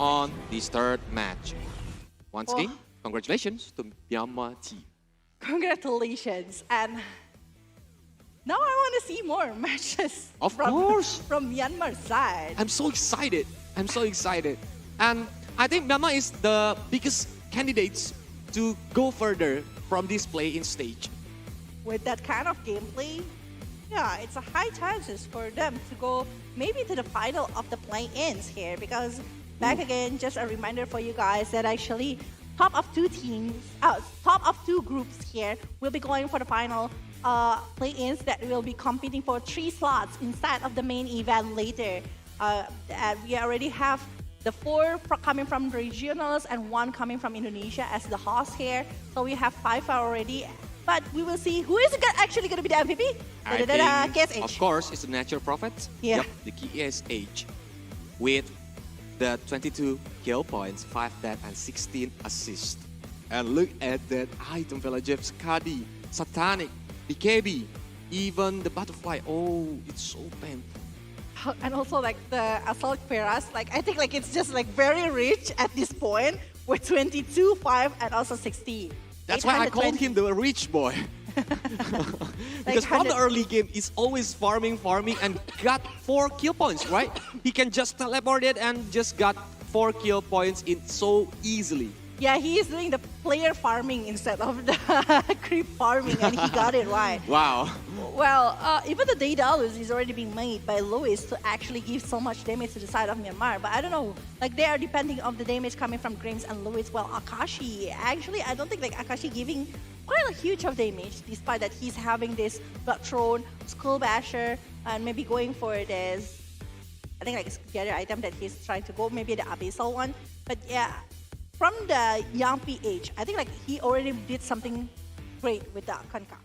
on this third match. Once again, congratulations to Myanmar team. Congratulations, and now I want to see more matches Of course. from Myanmar side. I'm so excited. And I think Myanmar is the biggest candidates to go further from this play-in stage. With that kind of gameplay, yeah, it's a high chances for them to go maybe to the final of the play-ins here. Because back again, just a reminder for you guys that actually top of two groups here will be going for the final play-ins that will be competing for 3 slots inside of the main event later. We already have the 4 coming from the regionals and 1 coming from Indonesia as the host here. So we have 5 already. But we will see who is actually going to be the MVP. I think, KSH. of course, it's the Natural Prophet. Yeah. Yep, the KSH with the 22 kill points, 5 death, and 16 assists. And look at that item, Velajev, Skadi, Satanic, BKB, even the Butterfly. Oh, it's so painful. And also like the Assault Peras, like I think like it's just like very rich at this point with 22, 5, and also 16. That's why I called him the rich boy. Because from the 100 early game, he's always farming, and got 4 kill points, right? He can just teleport it and just got 4 kill points in so easily. Yeah, he is doing the player farming instead of the creep farming, and he got it right. Wow. Well, even the Daedalus is already being made by Louis to actually give so much damage to the side of Myanmar. But I don't know, like they are depending on the damage coming from Grims and Louis. Well, Akashi, actually, I don't think like Akashi giving quite a huge of damage, despite that he's having this Blood Throne, Skull Basher, and maybe going for this, I think like the other item that he's trying to go, maybe the Abyssal one. But yeah, from the young PH, I think like he already did something great with the Kanka.